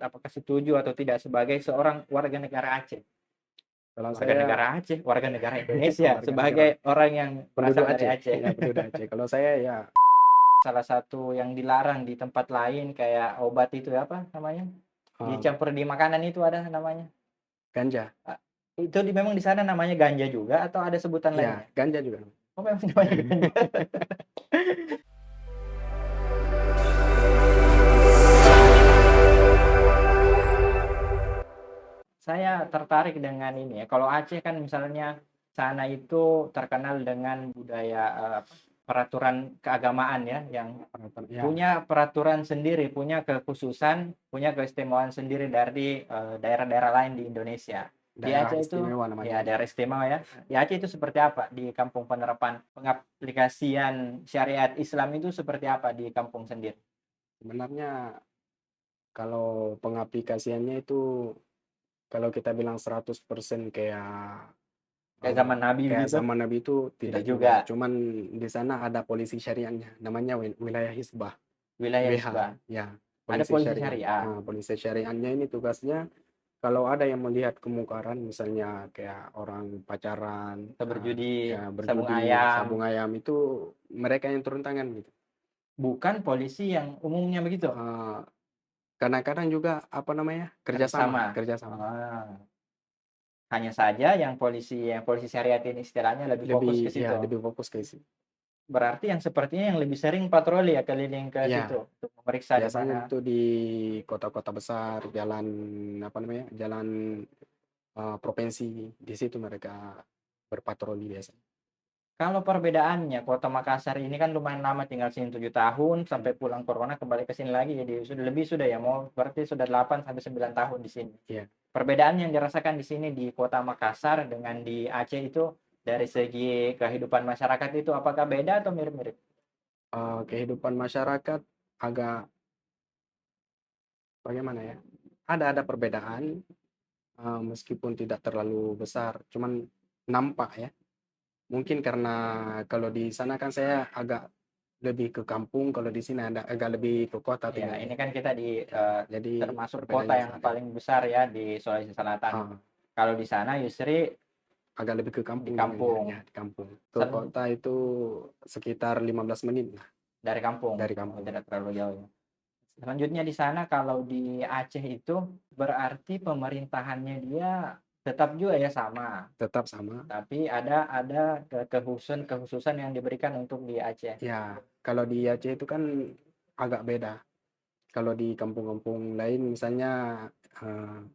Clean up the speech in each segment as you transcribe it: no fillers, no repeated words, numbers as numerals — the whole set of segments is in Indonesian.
apakah setuju atau tidak sebagai seorang warga negara Aceh? Kalau Warga saya negara Aceh, warga negara Indonesia, warga negara sebagai orang yang penduduk berasal dari Aceh, Aceh. ya penduduk Aceh. Kalau saya ya Salah satu yang dilarang di tempat lain kayak obat itu apa namanya, eee, dicampur di makanan itu ada namanya, ganja. a itu memang di sana namanya ganja juga atau ada sebutan Iya, lainnya? ganja juga. Oh memang namanya ganja. Saya tertarik dengan ini ya, kalau Aceh kan misalnya sana itu terkenal dengan budaya, apa, peraturan keagamaan ya, yang Ya, punya peraturan sendiri, punya kekhususan, punya keistimewaan sendiri dari, daerah-daerah lain di Indonesia. Di daerah Aceh itu istimewa namanya. ya daerah istimewa ya. Di Aceh itu seperti apa? Di kampung penerapan pengaplikasian syariat Islam itu seperti apa di kampung sendiri? Sebenarnya kalau pengaplikasiannya itu, kalau kita bilang 100% Kayak zaman Nabi kayak begitu? zaman Nabi itu Tidak tidak juga, juga. Cuman di sana ada polisi syariahnya, namanya wilayah Hisbah, wilayah WH, Hizbah. ya, Ada polisi polisi syariah. syariah, Polisi syariahnya ini tugasnya kalau ada yang melihat kemungkaran, misalnya kayak orang pacaran, kita berjudi, ya sabung berjudi, ayam, sabung ayam, itu mereka yang turun tangan gitu. bukan polisi yang umumnya begitu? Eee, Kadang-kadang juga apa namanya, kerjasama Kerjasama? kerjasama. Ah, hanya saja yang polisi syariat ini istilahnya lebih fokus ke situ. Lebih fokus ke situ. Berarti yang sepertinya yang lebih sering patroli ya keliling ke situ Iya, untuk memeriksa di biasanya mana. itu di kota-kota besar, jalan apa namanya, jalan, provinsi, di situ mereka berpatroli biasanya. Kalau perbedaannya Kota Makassar ini kan lumayan lama tinggal sini 7 tahun sampai Mmm, pulang corona kembali ke sini lagi jadi sudah lebih sudah ya mau berarti sudah 8 sampai 9 tahun di sini. iya, Perbedaan yang dirasakan di sini di Kota Makassar dengan di Aceh itu dari segi kehidupan masyarakat itu apakah beda atau mirip-mirip? kehidupan masyarakat agak bagaimana ya, ada perbedaan, meskipun tidak terlalu besar, cuman nampak ya. Mungkin karena kalau di sana kan saya agak lebih ke kampung, kalau di sini agak lebih ke kota Ya, tinggalnya. ini kan kita di, Ya, jadi termasuk kota perbedaannya yang ada. paling besar ya di Sulawesi Selatan. Heeh, Kalau di sana justru agak lebih ke di kampung tinggalnya, kampung, ya di kampung. Ke sen kota itu sekitar 15 menit lah dari kampung, dari oh, kampung. tidak terlalu jauh ya. Selanjutnya di sana kalau di Aceh itu berarti pemerintahannya dia tetap juga ya sama, Tetap sama. tapi ada kekhususan yang diberikan untuk di Aceh. Ya, kalau di Aceh itu kan agak beda. Kalau di kampung-kampung lain misalnya,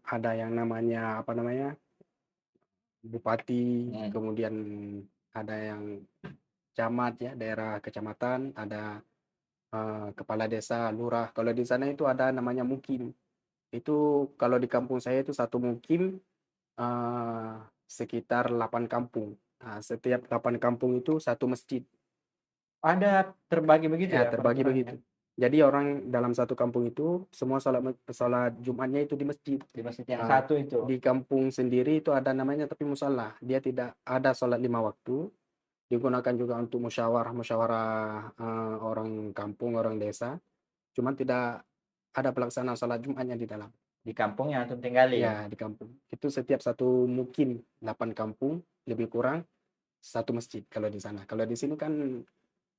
ada yang namanya, apa namanya, bupati, Mhm, kemudian ada yang camat ya, daerah kecamatan, ada, kepala desa, lurah. Kalau di sana itu ada namanya mukim. Itu kalau di kampung saya itu satu mukim, eee, sekitar 8 kampung. Nah, setiap 8 kampung itu satu masjid. ada terbagi begitu Ya, ya terbagi peraturannya? begitu. Jadi orang dalam satu kampung itu semua sholat Jumatnya itu di masjid. Di masjid yang Eee, satu itu? di kampung sendiri itu ada namanya tapi musala. Dia tidak ada sholat 5 waktu, digunakan juga untuk musyawarah-musyawarah, orang kampung, orang desa, cuman tidak ada pelaksanaan sholat Jumatnya di dalam. Di kampung yang antum tinggali? Ya, di kampung. Itu setiap satu mukim 8 kampung, lebih kurang satu masjid kalau di sana. Kalau di sini kan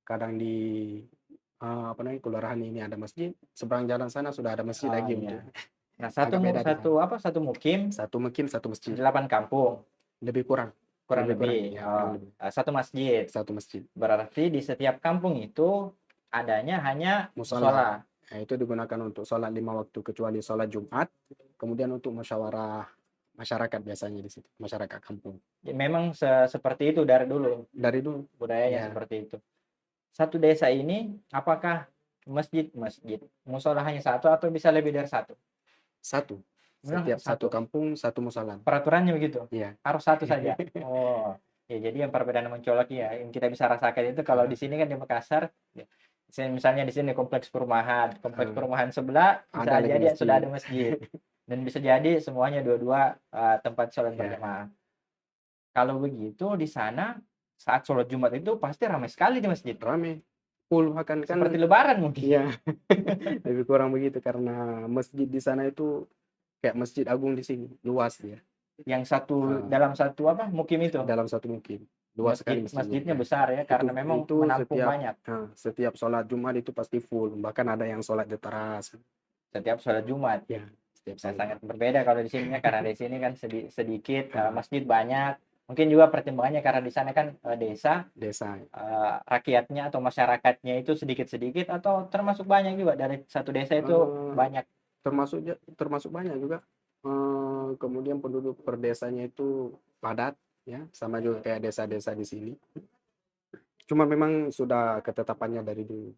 kadang di, apa namanya, kelurahan ini ada masjid, seberang jalan sana sudah ada masjid Oh, lagi iya. untuk Nah, agak beda di sana. satu mukim, Satu mukim, satu masjid, 8 kampung, lebih kurang kurang lebih kurang, lebih, ya kurang oh, lebih, 1 masjid. satu masjid. Berarti di setiap kampung itu adanya hanya Mushola, musola. nah itu digunakan untuk sholat 5 waktu kecuali sholat Jumat, kemudian untuk musyawarah masyarakat biasanya di situ, masyarakat kampung. Ya memang seperti itu dari dulu, Dari dulu, budayanya ya seperti itu. Satu desa ini apakah masjid masjid, musola hanya satu atau bisa lebih dari satu? satu, Memang setiap satu satu? kampung, satu musola. Peraturannya begitu? Iya. Harus satu saja? Oh, ya jadi yang perbedaan mencolok ya, yang kita bisa rasakan itu kalau di Heeh, sini kan di Makassar, ya, misalnya di sini kompleks heeh, perumahan sebelah ada bisa lagi jadi sudah masjid. ada masjid, dan bisa jadi semuanya dua-dua, tempat sholat Ya, berjamaah. Kalau begitu di sana, saat sholat Jumat itu pasti ramai sekali di masjid? rame. full bahkan kan Seperti lebaran mungkin. iya, lebih kurang begitu karena masjid di sana itu kayak Masjid Agung di sini, luas dia. Yang satu Ah, dalam satu apa? Mukim itu. dalam satu mukim. Luas sekali masjidnya. Masjidnya Ya. besar ya karena memang Itu menampung banyak. setiap sholat Jumat itu pasti full. Bahkan ada yang sholat di teras. Setiap sholat Jumat. Ya, setiap Nah, sholat sangat Jumat. berbeda kalau di sini ya, karena di sini kan sedikit Ah, masjid banyak. Mungkin juga pertimbangannya karena di sana kan desa, desa. rakyatnya atau masyarakatnya itu sedikit-sedikit atau termasuk banyak juga dari satu desa itu Eh, banyak. termasuk banyak juga. Kemudian penduduk per desanya itu padat, ya, sama juga kayak desa-desa di sini. Cuma memang sudah ketetapannya dari dulu.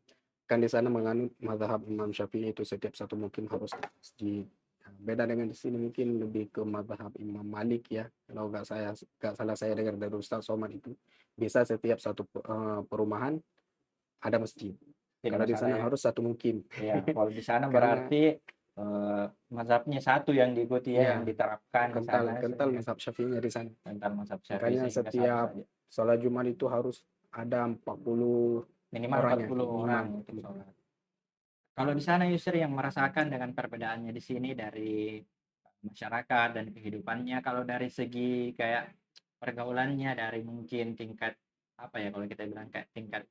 Kan di sana menganut mazhab Imam Syafi'i itu setiap satu mukim harus masjid. Nah, beda dengan di sini mungkin lebih ke mazhab Imam Malik ya. Kalau nggak salah saya dengar dari Ustaz Somad itu bisa setiap satu perumahan ada masjid. Tidak Kalau di masalah sana ya. harus satu mukim. Ya, kalau di sana Karena berarti mazhabnya satu yang diikuti ya, yang ya diterapkan di kental sana kental sehingga mazhab Syafi'inya di sana. tentang mazhab Syafi'i Makanya sehingga satu setiap saja. sholat Jumat itu harus ada 40 Minimal orang ya 40 orang minimal. untuk sholat. Kalau di sana Yusri yang merasakan dengan perbedaannya di sini dari masyarakat dan kehidupannya, kalau dari segi kayak pergaulannya, dari mungkin tingkat apa ya, kalau kita bilang kayak tingkat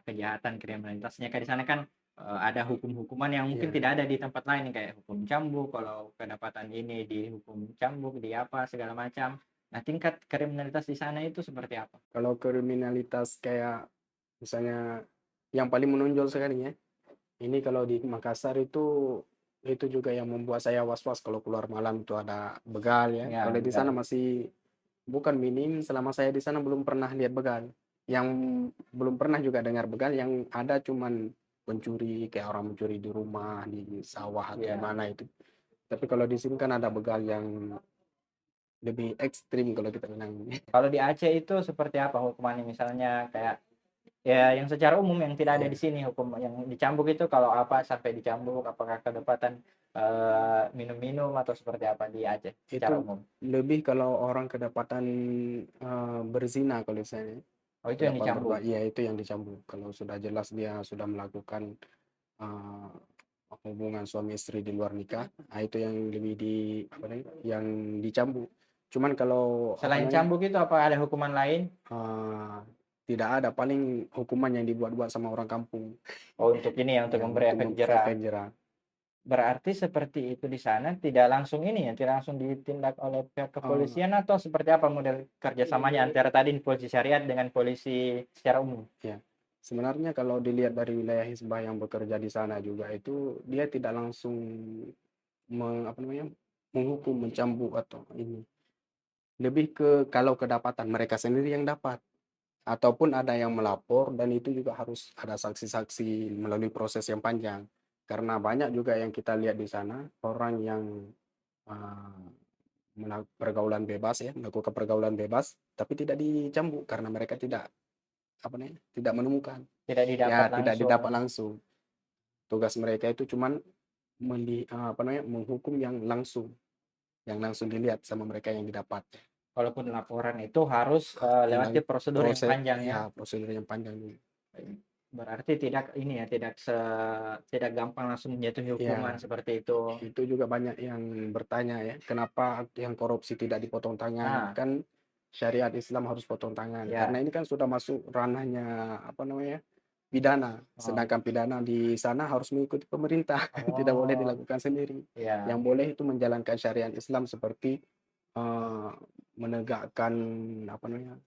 kejahatan kriminalitasnya, kayak di sana kan ada hukum-hukuman yang mungkin Ya, tidak ada di tempat lain, kayak hukum cambuk, kalau kedapatan ini dihukum cambuk, di apa segala macam. Nah, tingkat kriminalitas di sana itu seperti apa? kalau kriminalitas kayak misalnya yang paling menonjol sekali ya, ini kalau di Makassar itu juga yang membuat saya was-was kalau keluar malam itu ada begal ya. Ya, Kalau di sana begal. masih bukan minim, selama saya di sana belum pernah lihat begal. Yang belum pernah juga dengar begal, yang ada cuman pencuri kayak orang mencuri di rumah, di sawah atau di Ya. mana itu. Tapi kalau di sini kan ada begal yang lebih ekstrim kalau kita bilang. Kalau di Aceh itu seperti apa hukumannya? Misalnya kayak ya yang secara umum yang tidak ada Ya, di sini, hukum yang dicambuk itu kalau apa sampai dicambuk, apakah kedapatan minum-minum atau seperti apa di Aceh secara itu umum? lebih kalau orang kedapatan berzina kalau misalnya. Oh, itu yang Dapat dicambuk. iya itu yang dicambuk. Kalau sudah jelas dia sudah melakukan uh, hubungan suami istri di luar nikah, nah itu yang lebih apa namanya, yang dicambuk. Cuman kalau apa Selain namanya, cambuk itu apa ada hukuman lain? uh, tidak ada, paling hukuman yang dibuat-buat sama orang kampung, Oh, untuk ini ya, untuk yang memberi untuk efek jerah. efek jerah. Berarti seperti itu di sana tidak langsung ini ya, tidak langsung ditindak oleh pihak Uh, kepolisian atau seperti apa model kerjasamanya antara tadi polisi syariat dengan polisi secara umum? ya, sebenarnya kalau dilihat dari wilayah Hizbah yang bekerja di sana juga itu dia tidak langsung apa namanya, menghukum, mencambuk atau ini. Lebih ke kalau kedapatan mereka sendiri yang dapat, ataupun ada yang melapor dan itu juga harus ada saksi-saksi melalui proses yang panjang. Karena banyak juga yang kita lihat di sana, orang yang uh, pergaulan bebas ya, melakukan pergaulan bebas, tapi tidak dicambuk karena mereka tidak apa namanya, tidak menemukan. Tidak didapat Ya, tidak langsung. didapat langsung. Tugas mereka itu cuman apa namanya, menghukum yang langsung dilihat sama mereka yang didapat. Walaupun laporan itu harus lewati Melalui prosedur yang proses panjang ya. ya prosedur yang panjang dulu. Berarti tidak ini ya, tidak gampang langsung menjatuhi hukuman Ya, seperti itu. itu juga banyak yang bertanya ya, kenapa yang korupsi tidak dipotong tangan? Nah, Kan syariat Islam harus potong tangan. ya. Karena ini kan sudah masuk ranahnya apa namanya? Pidana. Oh, Sedangkan pidana di sana harus mengikuti pemerintah, tidak boleh oh, dilakukan sendiri. ya. Yang boleh itu menjalankan syariat Islam seperti eh, menegakkan apa namanya?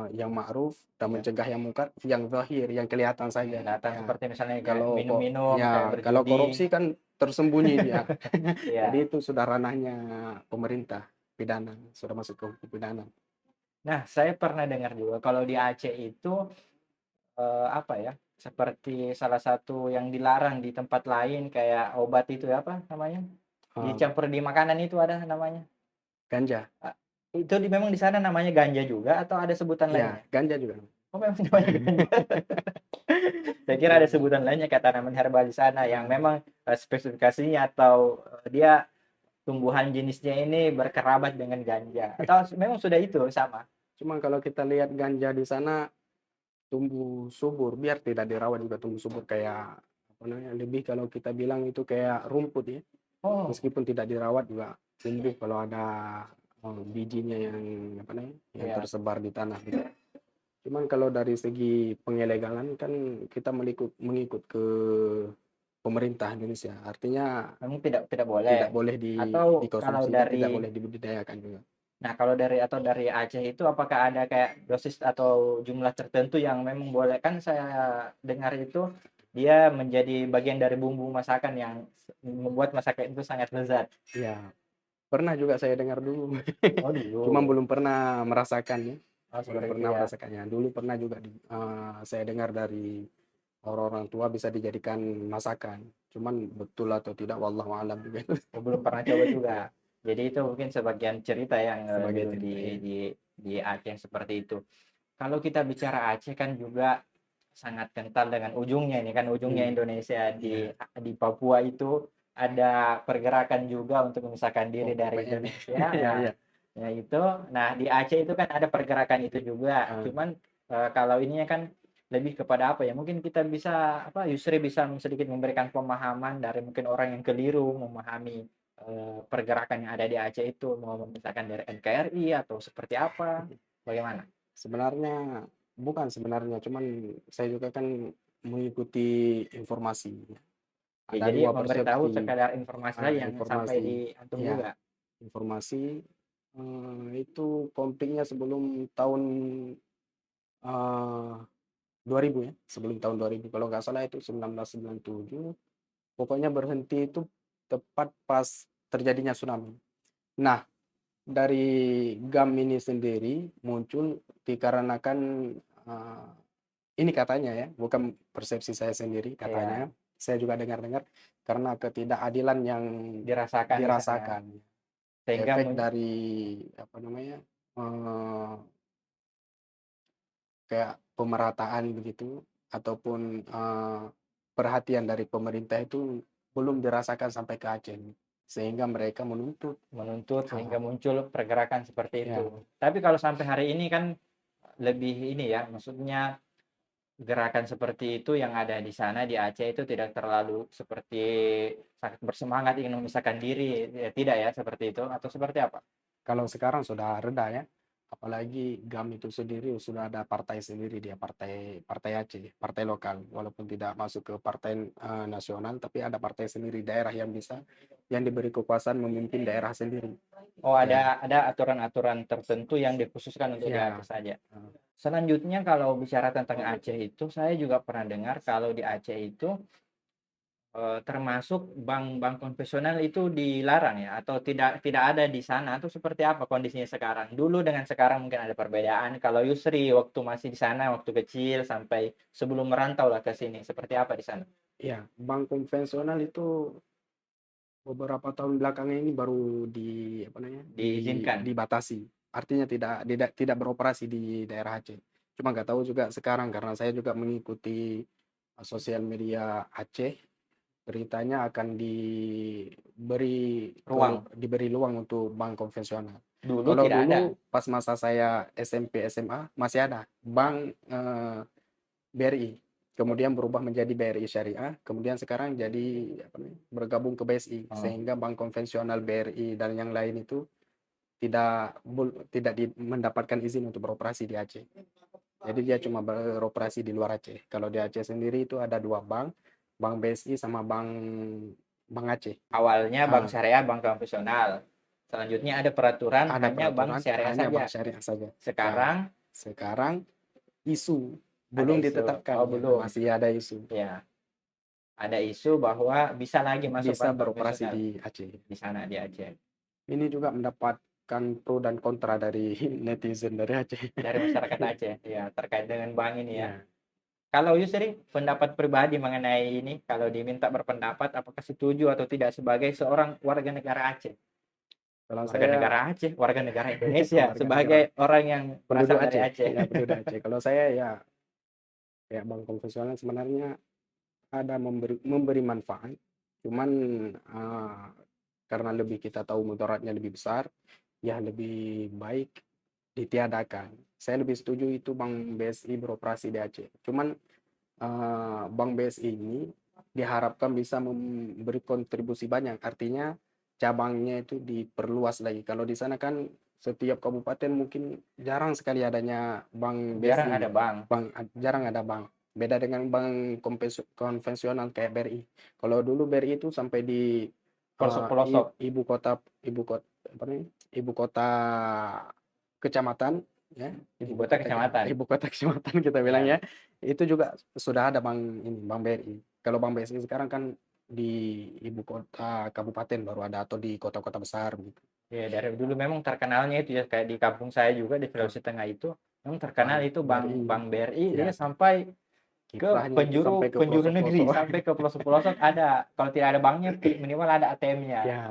Yang ma'ruf dan Ya. mencegah yang mungkar, yang zahir, yang kelihatan saja. Kelihatan Ya. seperti misalnya kayak Kalau minum-minum, kayak kalau berjudi. korupsi kan tersembunyi dia. Jadi Ya. itu sudah ranahnya pemerintah, pidana, sudah masuk ke hukum pidana. Nah, saya pernah dengar juga kalau di Aceh itu apa ya? Seperti salah satu yang dilarang di tempat lain kayak obat itu ya, apa namanya? Eee, Dicampur di makanan itu ada namanya. Ganja, Itu memang di sana namanya ganja juga atau ada sebutan iya, lainnya? ganja juga. Oh, memang namanya ganja. Saya kira ada Iya, sebutan lainnya kayak tanaman herbal di sana yang eee, memang spesifikasinya atau dia tumbuhan jenisnya ini berkerabat dengan ganja atau memang sudah itu sama? cuma kalau kita lihat ganja di sana tumbuh subur, biar tidak dirawat juga tumbuh subur kayak, apa namanya, lebih kalau kita bilang itu kayak rumput ya, Oh, meskipun tidak dirawat juga tumbuh kalau ada, bijinya yang, apa namanya, yang ya. tersebar di tanah gitu. Cuman kalau dari segi pengelegalan kan kita mengikut ke pemerintah Indonesia, artinya Memang tidak boleh. tidak boleh Atau kalau dikonsumsi dan tidak dari boleh dibudidayakan juga. Nah, kalau dari Aceh itu apakah ada kayak dosis atau jumlah tertentu yang memang boleh? Kan saya dengar itu dia menjadi bagian dari bumbu masakan yang membuat masakan itu sangat lezat. Iya, pernah juga saya dengar dulu, Oh, cuma dulu. belum pernah merasakannya, Oh, belum seperti itu pernah ya. merasakannya. Dulu pernah juga saya dengar dari orang-orang tua bisa dijadikan masakan, cuman betul atau tidak wallahu alam juga itu. Oh, belum pernah coba juga. Iya, Jadi itu mungkin sebagian cerita yang sebagai dulu cerita ya. di Aceh seperti itu. Kalau kita bicara Aceh kan juga sangat kental dengan ujungnya ini kan ujungnya Hmm, Indonesia iya. di Papua itu ada pergerakan juga untuk memisahkan Oh, diri dari PPM. Indonesia. Iya, Nah, iya. ya itu. Nah, di Aceh itu kan ada pergerakan itu juga. Ah, Cuman kalau ininya kan lebih kepada apa ya? Mungkin kita bisa apa Yusri bisa sedikit memberikan pemahaman dari mungkin orang yang keliru memahami pergerakan yang ada di Aceh itu mau memisahkan dari NKRI atau seperti apa? Bagaimana? sebenarnya bukan sebenarnya, cuman saya juga kan mengikuti informasi. Ya, Ada jadi dua memberitahu persepsi, sekadar informasi saja yang sampai informasi, di antum ya, juga. informasi, itu konfliknya sebelum tahun, eee, 2000 ya, sebelum tahun 2000 kalau nggak salah itu 1997, pokoknya berhenti itu tepat pas terjadinya tsunami. Nah, dari GAM ini sendiri muncul dikarenakan, eee, ini katanya ya, bukan persepsi saya sendiri, Ya, katanya, saya juga dengar-dengar, karena ketidakadilan yang dirasakan di sana. dirasakan. Sehingga Efek dari, apa namanya, eee, kayak pemerataan begitu, ataupun, perhatian dari pemerintah itu belum dirasakan sampai ke Aceh, sehingga mereka menuntut, menuntut sehingga ah, muncul pergerakan seperti ya, itu. Tapi kalau sampai hari ini kan lebih ini ya, maksudnya gerakan seperti itu yang ada di sana di Aceh itu tidak terlalu seperti sangat bersemangat ingin memisahkan diri, ya, tidak ya seperti itu atau seperti apa? kalau sekarang sudah reda ya, apalagi GAM itu sendiri sudah ada partai sendiri dia, partai partai Aceh, partai lokal, walaupun tidak masuk ke partai, nasional, tapi ada partai sendiri daerah yang bisa yang diberi kekuasaan memimpin daerah sendiri. Oh, Ya, ada aturan-aturan tertentu yang dikhususkan untuk di Aceh ya, saja. eee, Selanjutnya kalau bicara tentang Aceh itu, saya juga pernah dengar kalau di Aceh itu termasuk bank-bank konvensional itu dilarang ya atau tidak tidak ada di sana atau seperti apa kondisinya sekarang? Dulu dengan sekarang mungkin ada perbedaan. Kalau Yusri waktu masih di sana, waktu kecil sampai sebelum merantau lah ke sini, seperti apa di sana? iya, bank konvensional itu beberapa tahun belakangan ini baru apa namanya, Diizinkan. dibatasi. Artinya tidak beroperasi di daerah Aceh. Cuma nggak tahu juga sekarang karena saya juga mengikuti, sosial media Aceh, beritanya akan Ruang. diberi luang untuk bank konvensional. Dulu Kalau tidak ada. dulu pas masa saya SMP, SMA masih ada bank, BRI, kemudian berubah menjadi BRI Syariah, kemudian sekarang jadi apa namanya, bergabung ke BSI, Oh, sehingga bank konvensional BRI dan yang lain itu tidak mendapatkan izin untuk beroperasi di Aceh. Jadi dia cuma beroperasi di luar Aceh. Kalau di Aceh sendiri itu ada 2 bank, Bank BSI sama Bank Aceh. awalnya bank Ah, syariah, bank konvensional. Selanjutnya ada peraturan ada hanya bank peraturan syariah hanya saja. bank syariah saja. Nah, Sekarang sekarang isu ada belum isu, ditetapkan oh ya, belum, masih ada isu ya ada isu bahwa bisa lagi masuk bisa bank beroperasi konvensional di Aceh. di sana di Aceh. Ini juga mendapatkan pro dan kontra dari netizen dari Aceh. Dari masyarakat Aceh, ya terkait dengan bank ini ya. Iya, Kalau Yusri, pendapat pribadi mengenai ini, kalau diminta berpendapat, apakah setuju atau tidak sebagai seorang warga negara Aceh? kalau Warga negara saya Aceh, warga negara Indonesia, warga negara sebagai orang yang penduduk berasal dari Aceh, Aceh. ya penduduk Aceh. Kalau saya ya kayak bank konvensional sebenarnya ada memberi manfaat, cuman, karena kita tahu mudaratnya lebih besar, ya lebih baik ditiadakan. Saya lebih setuju itu Bank BSI beroperasi di Aceh. Cuman Bank BSI ini diharapkan bisa memberi kontribusi banyak, artinya cabangnya itu diperluas lagi. Kalau di sana kan setiap kabupaten mungkin jarang sekali adanya Bank Jarang BSI, ada bank, jarang ada bank. Beda dengan bank konvensional kayak BRI. Kalau dulu BRI itu sampai di pelosok-pelosok. ibu kota apa namanya? Ibu kota kecamatan ya, Ibu kota kecamatan. ibu kota kecamatan kita bilang Ya, ya. Itu juga sudah ada bank ini, Bank BRI. Kalau Bank BSI sekarang kan di ibu kota kabupaten baru ada atau di kota-kota besar begitu. ya dari dulu memang terkenalnya itu ya kayak di kampung saya juga di Nah, Sulawesi Tengah itu memang Bank terkenal itu BRI bank BRI ya, dia sampai ke kiprahnya itu sampai penjuru ke penjuru negeri pelosok-pelosok. sampai ke pelosok-pelosok ada kalau tidak ada banknya minimal ada ATM-nya. Ya,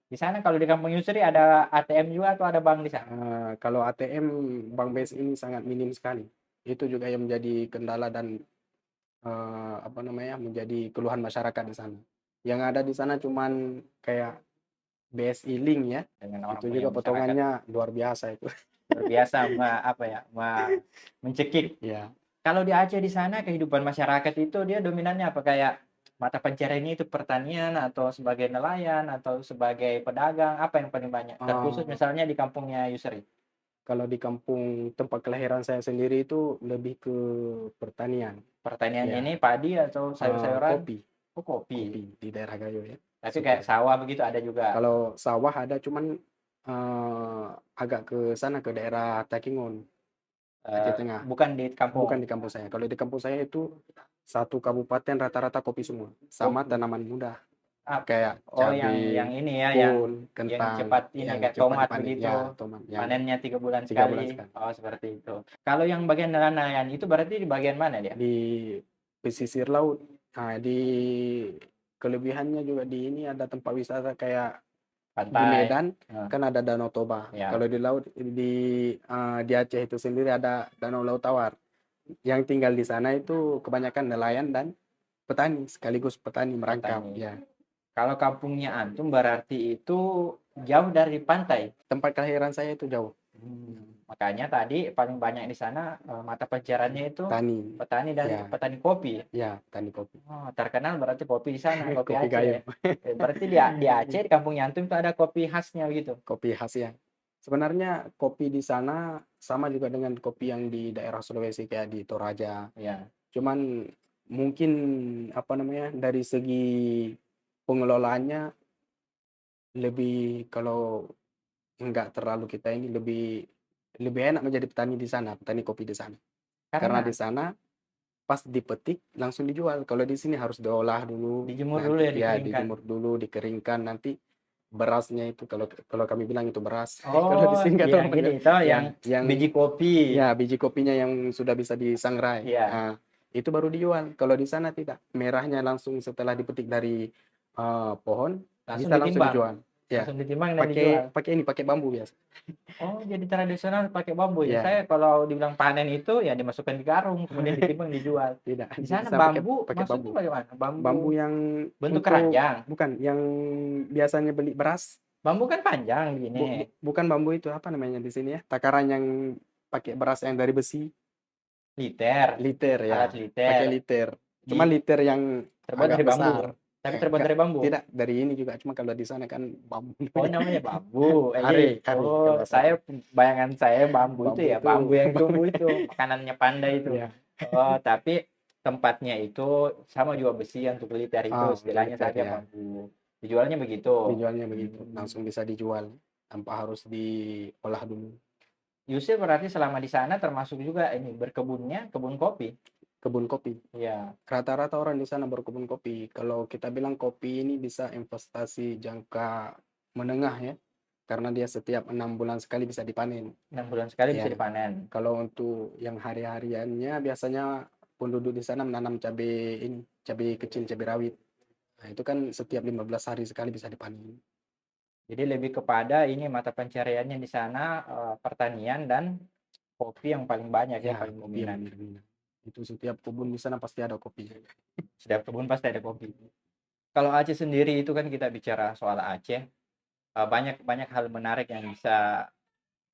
Di sana kalau di Kampung Yusri ada ATM juga atau ada bank di sana? kalau ATM Bank BSI ini sangat minim sekali. Itu juga yang menjadi kendala dan apa namanya, menjadi keluhan masyarakat di sana. Yang ada di sana cuman kayak BSI Link ya, Dengan orang itu punya juga masyarakat potongannya luar biasa itu. terbiasa mencekik. Ya, Kalau di Aceh di sana kehidupan masyarakat itu dia dominannya apa kayak mata pencariannya itu pertanian atau sebagai nelayan atau sebagai pedagang apa yang paling banyak? Terkhusus eee, misalnya di kampungnya Yusri. kalau di kampung tempat kelahiran saya sendiri itu lebih ke pertanian, Pertanian ya, ini padi atau sayur-sayuran? kopi Oh, kopi. kopi di daerah Gayo ya, Tapi kayak seperti sawah begitu ada juga. kalau sawah ada cuman, agak ke sana ke daerah Takingon, Aceh Tengah. Bukan di kampung. Bukan di kampus saya. Kalau di kampus saya itu satu kabupaten rata-rata kopi semua, sama Kopi. tanaman muda Ah, kayak oh yang cabai, ini ya kol, yang kentang cepat ini yang kayak cepat tomat dipanen. begitu. Ya, tomat yang Panennya 3 bulan 3 bulan sekali. sekali. Oh, seperti itu. Kalau yang bagian nelayan itu berarti di bagian mana dia? Di pesisir laut. Nah, di kelebihannya juga di ini ada tempat wisata kayak di Pantai. Medan Nah, kan ada Danau Toba. ya. Kalau di laut di Aceh itu sendiri ada Danau Laut Tawar. Yang tinggal di sana itu kebanyakan nelayan dan petani, sekaligus petani merangkap, Petani. ya. Kalau kampungnya antum berarti itu jauh dari pantai. Tempat kelahiran saya itu jauh, Makanya tadi paling banyak di sana mata pencariannya itu tani, petani dan ya, petani kopi. ya, tani kopi. Oh, terkenal berarti kopi di sana, kopi Kopi Aceh. Gayo, Berarti di Aceh di kampungnya antum itu ada kopi khasnya gitu. kopi khas ya. Sebenarnya kopi di sana sama juga dengan kopi yang di daerah Sulawesi kayak di Toraja. Ya. Cuman mungkin apa namanya, dari segi pengelolaannya lebih kalau enggak terlalu kita ini lebih lebih enak menjadi petani di sana, petani kopi di sana. Karena di Karena sana pas dipetik langsung dijual. Kalau di sini harus diolah dulu, dijemur dulu nanti ya ya dikeringkan. dijemur dulu, dikeringkan, nanti berasnya itu kalau kalau kami bilang itu beras. Kalau di Oh, sini nggak tahu yang namanya. ini toh yang Yang biji kopi. ya biji kopinya yang sudah bisa disangrai. Iya, Nah, itu baru dijual. Kalau di sana tidak. Merahnya langsung setelah dipetik dari pohon langsung bisa langsung ditimbang. dijual. Ya, Langsung ditimbang dan dijual. pakai ini, pakai bambu biasa. Oh, jadi tradisional pakai bambu ya. Ya, Saya kalau dibilang panen itu ya dimasukkan di karung, kemudian ditimbang dijual. tidak Di sana bisa pakai bambu pakai maksudnya bambu. bagaimana? Bambu Bambu yang bentuk untuk keranjang. bukan yang biasanya beli beras. Bambu kan panjang begini. Bukan bambu itu apa namanya di sini ya? Takaran yang pakai beras yang dari besi, Liter, liter ya, alat pakai liter. liter. Di Cuma liter yang terbuat agak dari bambu. besar. Tapi terbuat Enggak, dari bambu. tidak dari ini juga. Cuma kalau di sana kan bambu Oh, namanya. namanya bambu. Jadi, Are oh, kalau nggak salah. saya bayangan saya bambu itu Bambu ya, itu bambu yang tumbuh itu, makanannya panda itu. ya. Oh, tapi tempatnya itu sama juga besi yang untuk liter itu, Untuk istilahnya liter saja ya. bambu. Dijualnya begitu. Dijualnya begitu, langsung bisa dijual tanpa harus diolah dulu. Yusuf berarti selama di sana termasuk juga ini berkebunnya kebun kopi. Kebun kopi. Iya, Rata-rata orang di sana berkebun kopi. Kalau kita bilang kopi ini bisa investasi jangka menengah ya, karena dia setiap 6 bulan sekali bisa dipanen. 6 bulan sekali bisa Ya, dipanen. kalau untuk yang hari-hariannya biasanya penduduk di sana menanam cabai ini, cabai kecil, cabai rawit. Nah, itu kan setiap 15 hari sekali bisa dipanen. Jadi lebih kepada ini mata pencariannya di sana pertanian dan kopi yang paling banyak ya, Ya, paling kopi yang dominan. dominan. Itu setiap kebun di sana pasti ada kopi. Setiap kebun pasti ada kopi. Kalau Aceh sendiri itu kan kita bicara soal Aceh, banyak banyak hal menarik yang bisa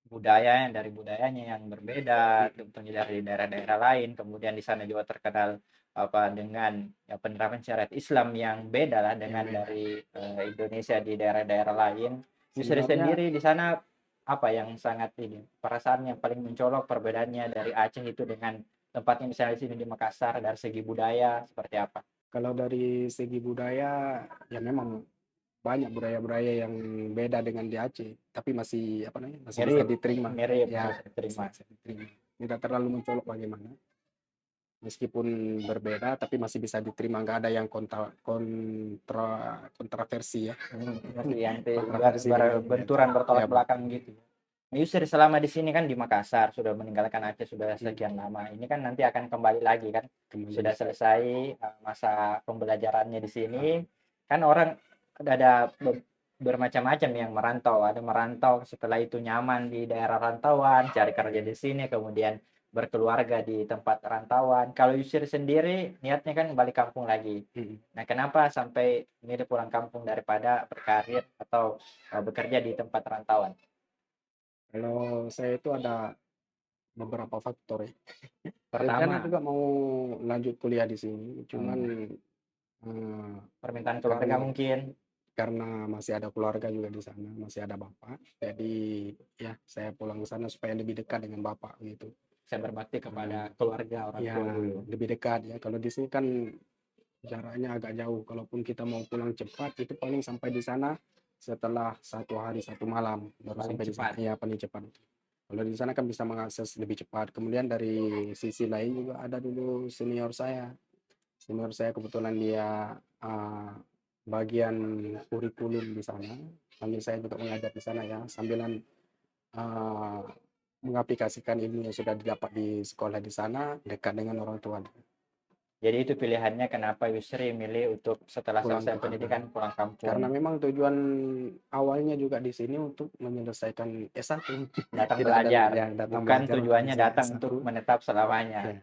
budaya yang dari budayanya yang berbeda, tentunya dari daerah-daerah lain. Kemudian di sana juga terkenal apa dengan ya, penerapan syariat Islam yang beda lah yang dengan beda. dari Indonesia di daerah-daerah lain. Yusri Sebenarnya sendiri di sana apa yang sangat ini perasaan yang paling mencolok perbedaannya dari Aceh itu dengan tempatnya misalnya di sini di Makassar dari segi budaya seperti apa? kalau dari segi budaya, ya memang banyak budaya-budaya yang beda dengan di Aceh, tapi masih apa namanya, masih bisa Mirip, diterima. mirip masih Ya, bisa masih diterima. bisa diterima. Tidak terlalu mencolok bagaimana. Meskipun berbeda, tapi masih bisa diterima. Nggak ada yang kontroversi ya. Masih yang Kontroversi dengan di Aceh. berbenturan Ya, bertolak belakang gitu. Nah, Yusri selama di sini kan di Makassar sudah meninggalkan Aceh sudah sekian lama. Ini kan nanti akan kembali lagi kan. kembali. Sudah selesai masa pembelajarannya di sini. Kan orang ada bermacam-macam yang merantau. Ada merantau setelah itu nyaman di daerah rantauan, cari kerja di sini, kemudian berkeluarga di tempat rantauan. Kalau Yusri sendiri niatnya kan balik kampung lagi. Mm. Nah, kenapa sampai milih pulang kampung daripada berkarir atau bekerja di tempat rantauan? Kalau saya itu ada beberapa faktor ya. Rencana Pertama, juga mau lanjut kuliah di sini, cuman hmm, eh, permintaan keluarga karena mungkin masih ada keluarga juga di sana, masih ada bapak. Jadi ya saya pulang ke sana supaya lebih dekat dengan bapak gitu. saya berbakti kepada Eh, keluarga orang ya tua dulu. lebih dekat ya. Kalau di sini kan jaraknya agak jauh. Kalaupun kita mau pulang cepat itu paling sampai di sana setelah 1 hari 1 malam baru Paling sampai di sana. cepat. Ya paling cepat. Kalau di sana kan bisa mengakses lebih cepat. Kemudian dari sisi lain juga ada dulu senior saya. Senior saya kebetulan dia uh, bagian kurikulum di sana. Sambil saya juga mengajar di sana ya, sambilan uh, mengaplikasikan ilmu yang sudah didapat di sekolah di sana dekat dengan orang tua. Jadi itu pilihannya kenapa Yusri milih untuk setelah Pulang selesai ke kampung. pendidikan pulang kampung, Karena memang tujuan awalnya juga di sini untuk menyelesaikan S1. datang Tidak ada belajar, ya datang bukan belajar untuk tujuannya menyelesaikan datang untuk S1. menetap selamanya. Ya,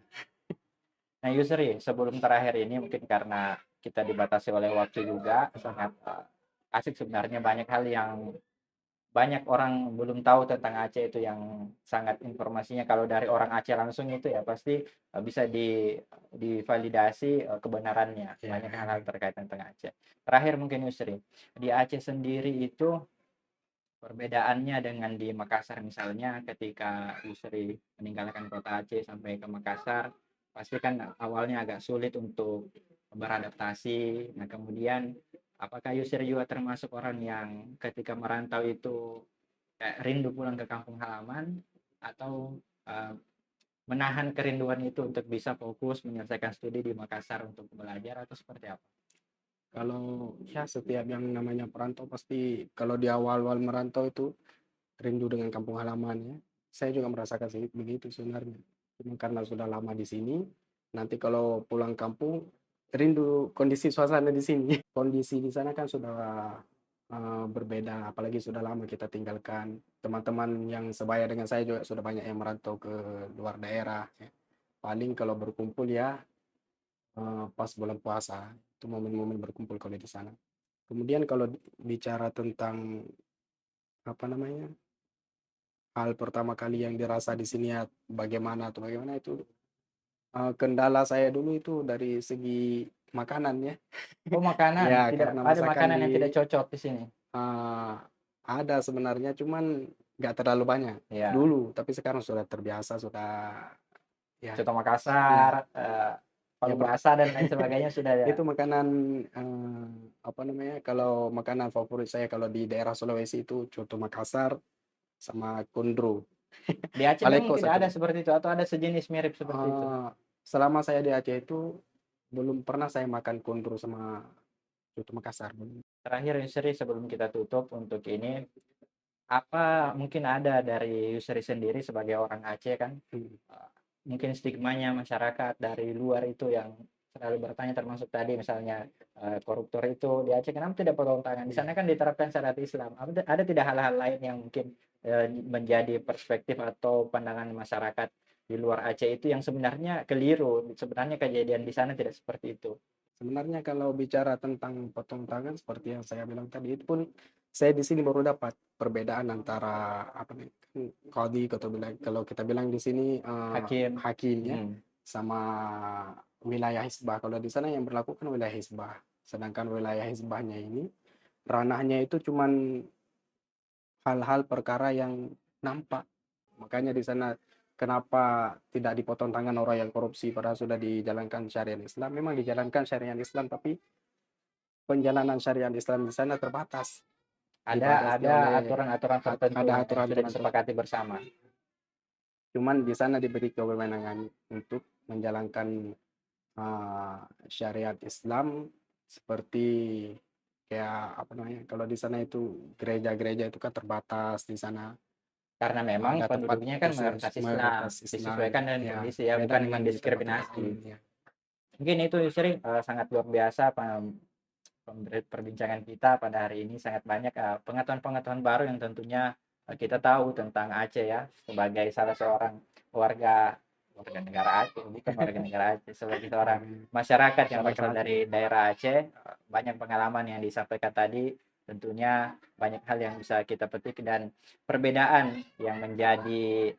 Nah, Yusri, sebelum terakhir ini mungkin karena kita dibatasi oleh waktu juga, sangat asik sebenarnya banyak hal yang banyak orang belum tahu tentang Aceh itu yang sangat informasinya kalau dari orang Aceh langsung itu ya pasti bisa divalidasi kebenarannya banyak ya. hal-hal terkait tentang Aceh. Terakhir mungkin Yusri, di Aceh sendiri itu perbedaannya dengan di Makassar misalnya ketika Yusri meninggalkan kota Aceh sampai ke Makassar pasti kan awalnya agak sulit untuk beradaptasi. Nah, kemudian apakah Yusri juga termasuk orang yang ketika merantau itu kayak rindu pulang ke kampung halaman atau uh, menahan kerinduan itu untuk bisa fokus menyelesaikan studi di Makassar untuk belajar atau seperti apa? Kalau ya setiap yang namanya perantau pasti kalau di awal-awal merantau itu rindu dengan kampung halaman ya. Saya juga merasakan sih begitu sebenarnya. Cuma karena sudah lama di sini, nanti kalau pulang kampung rindu kondisi suasana di sini. Kondisi di sana kan sudah berbeda, apalagi sudah lama kita tinggalkan. Teman-teman yang sebaya dengan saya juga sudah banyak yang merantau ke luar daerah. Ya. Paling kalau berkumpul ya pas bulan puasa itu momen-momen berkumpul kalau di sana. Kemudian kalau bicara tentang apa namanya hal pertama kali yang dirasa di sini ya bagaimana atau bagaimana itu kendala saya dulu itu dari segi makanan ya. Oh, makanan, Ya tidak karena ada masakan makanan di yang tidak cocok di sini. eh, ada sebenarnya cuman nggak terlalu banyak Ya, dulu tapi sekarang sudah terbiasa sudah ya Coto ya Makassar, ya palu basah dan lain sebagainya sudah ada. itu makanan apa namanya kalau makanan favorit saya kalau di daerah Sulawesi itu coto Makassar sama kundru. Di Aceh memang Paleko tidak satu ada lagi. seperti itu atau ada sejenis mirip seperti itu? Eh, selama saya di Aceh itu belum pernah saya makan kundru sama coto Makassar. Belum. Terakhir Yusri sebelum kita tutup untuk ini, apa mungkin ada dari Yusri sendiri sebagai orang Aceh kan, Hmm. mungkin stigmanya masyarakat dari luar itu yang selalu bertanya termasuk tadi misalnya koruptor itu di Aceh kenapa tidak potong tangan? Di sana Iya. kan diterapkan syariat Islam. Ada tidak hal-hal lain yang mungkin menjadi perspektif atau pandangan masyarakat di luar Aceh itu yang sebenarnya keliru, sebenarnya kejadian di sana tidak seperti itu. Sebenarnya kalau bicara tentang potong tangan seperti yang saya bilang tadi, itu pun saya di sini baru dapat perbedaan antara apa nih, kan qadhi kalau kita bilang di sini, Hakim. hakim ya, Mhm. sama wilayah hisbah. Kalau di sana yang berlaku kan wilayah hisbah. Sedangkan wilayah hisbahnya ini, ranahnya itu cuman hal-hal perkara yang nampak. Makanya di sana kenapa tidak dipotong tangan orang yang korupsi padahal sudah dijalankan syariat Islam. Memang dijalankan syariat Islam, tapi penjalanan syariat Islam di sana terbatas, dibatasi Ada oleh aturan-aturan tertentu ada yang sudah aturan-aturan tertentu. disepakati bersama. Cuman di sana diberi kewenangan untuk menjalankan, eee, syariat Islam seperti kayak apa namanya, kalau di sana itu gereja-gereja itu kan terbatas di sana, Karena memang ada tempat penduduknya kan khusus mayoritas Islam, mayoritas Islam, disesuaikan dengan ya kondisi ya, beda bukan dengan dengan di tempat-tempat diskriminasi. lain, ya. Mungkin itu Yusri, sangat luar biasa perbincangan kita pada hari ini, sangat banyak pengetahuan-pengetahuan baru yang tentunya kita tahu tentang Aceh ya, sebagai salah seorang warga warga negara Aceh, bukan warga negara Aceh, sebagai seorang masyarakat yang Masyarakat berasal Aceh. dari daerah Aceh, banyak pengalaman yang disampaikan tadi, tentunya banyak hal yang bisa kita petik dan perbedaan yang menjadi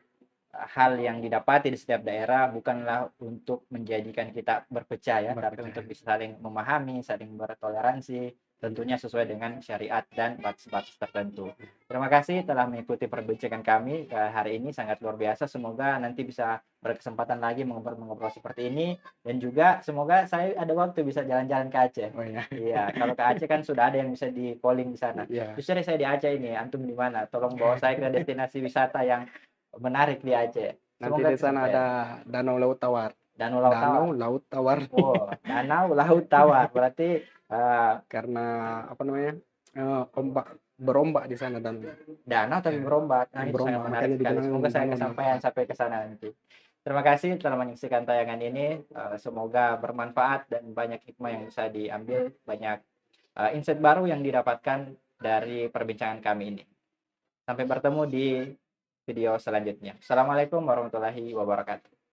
hal yang didapati di setiap daerah bukanlah untuk menjadikan kita berpecah ya, tapi untuk Berpercaya. bisa saling memahami, saling bertoleransi, Iya, tentunya sesuai dengan syariat dan batas-batas tertentu. Terima kasih telah mengikuti perbincangan kami hari ini, sangat luar biasa. Semoga nanti bisa berkesempatan lagi mengobrol-mengobrol seperti ini, dan juga semoga saya ada waktu bisa jalan-jalan ke Aceh. oh ya, Iya, kalau ke Aceh kan sudah ada yang bisa di polling di sana. iya. Justru saya di Aceh ini, antum di mana? Tolong bawa saya ke destinasi wisata yang menarik di Aceh. Nanti Semoga di sana kesampaian. ada Danau Laut Tawar. Danau Laut Danau Tawar. Laut Tawar Oh, Danau Laut Tawar. Berarti karena apa namanya, ombak berombak di sana dan danau tapi ya, berombak. Nah, itu sangat berombak menarik makanya sekali. dibilang Semoga saya Danau Laut kesampaian Tawar. sampai ke sana nanti. Terima kasih telah menyaksikan tayangan ini. Semoga bermanfaat dan banyak hikmah yang bisa diambil, banyak insight baru yang didapatkan dari perbincangan kami ini. Sampai bertemu di video selanjutnya. Assalamualaikum warahmatullahi wabarakatuh.